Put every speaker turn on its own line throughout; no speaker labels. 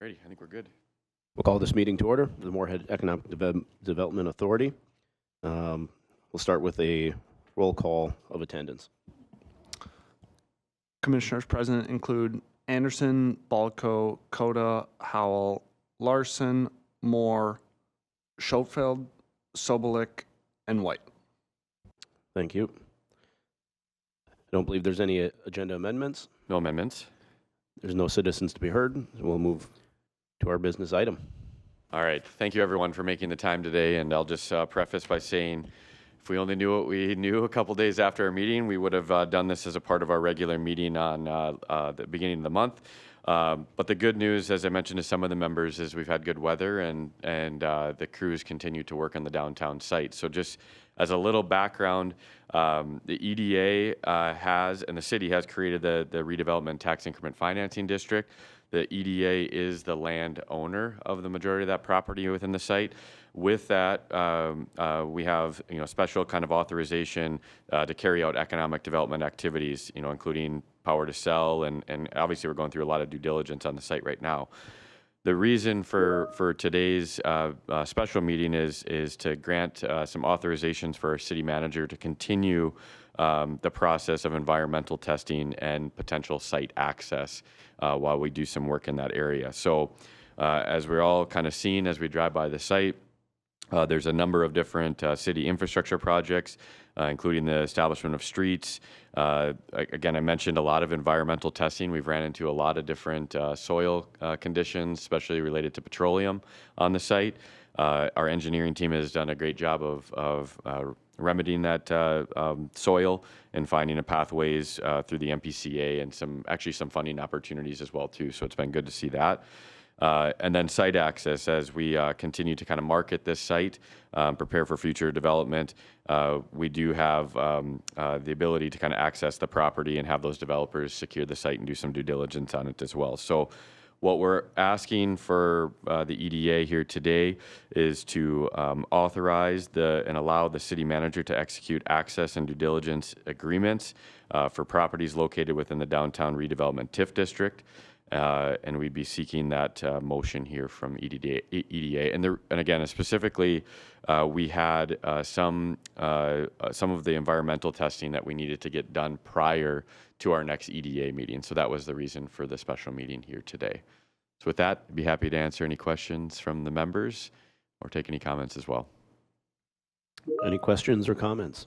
Alrighty, I think we're good.
We'll call this meeting to order, the Moorhead Economic Development Authority. We'll start with a roll call of attendance.
Commissioners present include Anderson, Balco, Coda, Howell, Larson, Moore, Schofield, Sobolik, and White.
Thank you. I don't believe there's any agenda amendments.
No amendments.
There's no citizens to be heard. We'll move to our business item.
All right, thank you everyone for making the time today, and I'll just preface by saying if we only knew what we knew a couple days after our meeting, we would have done this as a part of our regular meeting on the beginning of the month. But the good news, as I mentioned to some of the members, is we've had good weather and the crews continue to work on the downtown site. So just as a little background, the EDA has, and the city has created the redevelopment tax increment financing district. The EDA is the land owner of the majority of that property within the site. With that, we have special kind of authorization to carry out economic development activities, including power to sell, and obviously we're going through a lot of due diligence on the site right now. The reason for today's special meeting is to grant some authorizations for our city manager to continue the process of environmental testing and potential site access while we do some work in that area. So as we're all kind of seeing as we drive by the site, there's a number of different city infrastructure projects, including the establishment of streets. Again, I mentioned a lot of environmental testing. We've ran into a lot of different soil conditions, especially related to petroleum on the site. Our engineering team has done a great job of remedying that soil and finding a pathways through the MPCA and some funding opportunities as well too. So it's been good to see that. And then site access as we continue to kind of market this site, prepare for future development. We do have the ability to kind of access the property and have those developers secure the site and do some due diligence on it as well. So what we're asking for the EDA here today is to authorize and allow the city manager to execute access and due diligence agreements for properties located within the downtown redevelopment TIF district. And we'd be seeking that motion here from EDA. And again, specifically, we had some of the environmental testing that we needed to get done prior to our next EDA meeting. So that was the reason for the special meeting here today. So with that, I'd be happy to answer any questions from the members or take any comments as well.
Any questions or comments?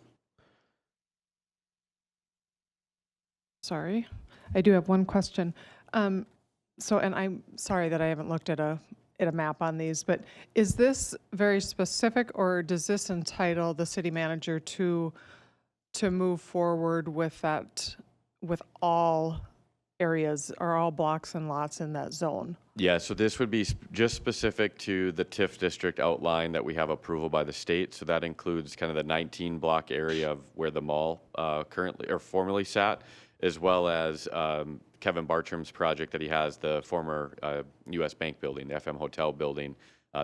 Sorry, I do have one question. And I'm sorry that I haven't looked at a map on these, but is this very specific, or does this entitle the city manager to move forward with that, with all areas or all blocks and lots in that zone?
Yeah, so this would be just specific to the TIF district outline that we have approval by the state. So that includes kind of the 19 block area of where the mall currently or formerly sat, as well as Kevin Bartram's project that he has, the former U.S. Bank building, the FM Hotel building.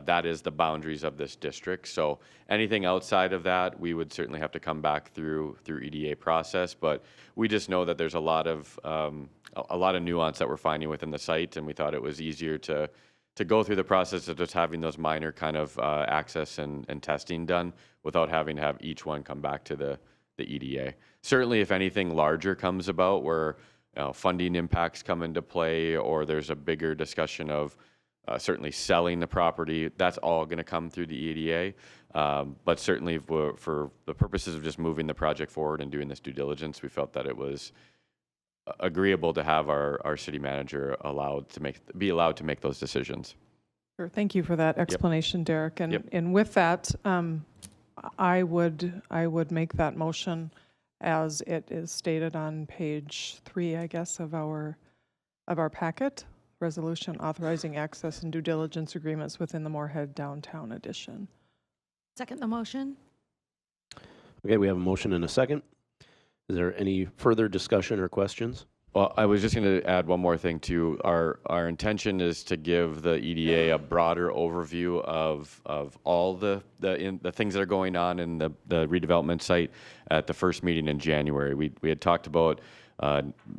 That is the boundaries of this district. So anything outside of that, we would certainly have to come back through EDA process. But we just know that there's a lot of nuance that we're finding within the site, and we thought it was easier to go through the process of just having those minor kind of access and testing done without having to have each one come back to the EDA. Certainly, if anything larger comes about where funding impacts come into play, or there's a bigger discussion of certainly selling the property, that's all going to come through the EDA. But certainly for the purposes of just moving the project forward and doing this due diligence, we felt that it was agreeable to have our city manager be allowed to make those decisions.
Sure. Thank you for that explanation, Derek. And with that, I would make that motion as it is stated on page 3, I guess, of our packet. Resolution authorizing access and due diligence agreements within the Moorhead Downtown Edition.
Second the motion.
Okay, we have a motion and a second. Is there any further discussion or questions?
Well, I was just going to add one more thing too. Our intention is to give the EDA a broader overview of all the things that are going on in the redevelopment site at the first meeting in January. We had talked about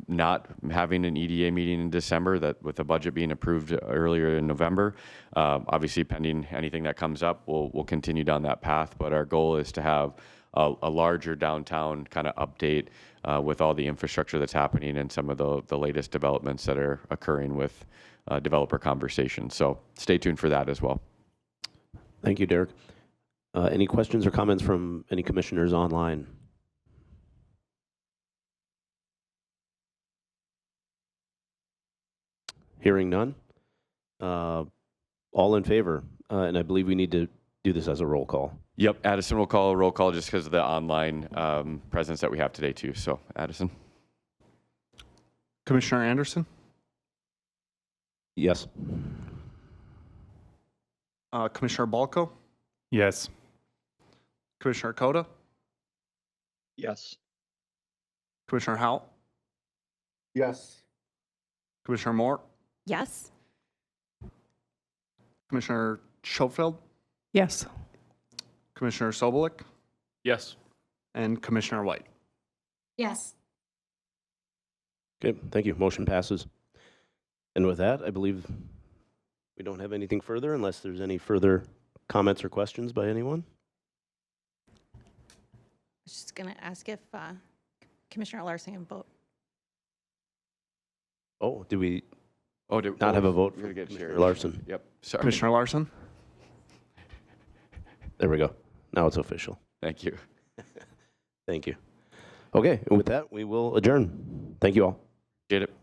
not having an EDA meeting in December, that with the budget being approved earlier in November. Obviously, pending anything that comes up, we'll continue down that path. But our goal is to have a larger downtown kind of update with all the infrastructure that's happening and some of the latest developments that are occurring with developer conversations. So stay tuned for that as well.
Thank you, Derek. Any questions or comments from any commissioners online? Hearing none. All in favor? And I believe we need to do this as a roll call.
Yep, Addison will call a roll call just because of the online presence that we have today too. So Addison.
Commissioner Anderson,
Yes.
Commissioner Balko,
Yes.
Commissioner Koda,
Yes.
Commissioner Howell,
Yes.
Commissioner Moore,
Yes.
Commissioner Schofield,
Yes.
Commissioner Sobolik,
Yes.
and Commissioner White.
Yes.
Okay, thank you. Motion passes. And with that, I believe we don't have anything further unless there's any further comments or questions by anyone.
I was just going to ask if Commissioner Larson can vote.
Oh, did we
Oh, did
not have a vote
we're
for
gonna get
Commissioner
shared.
Larson?
Yep. Sorry.
Commissioner Larson,
There we go. Now it's official.
Thank you.
Thank you. Okay, and with that, we will adjourn. Thank you all.
Appreciate it.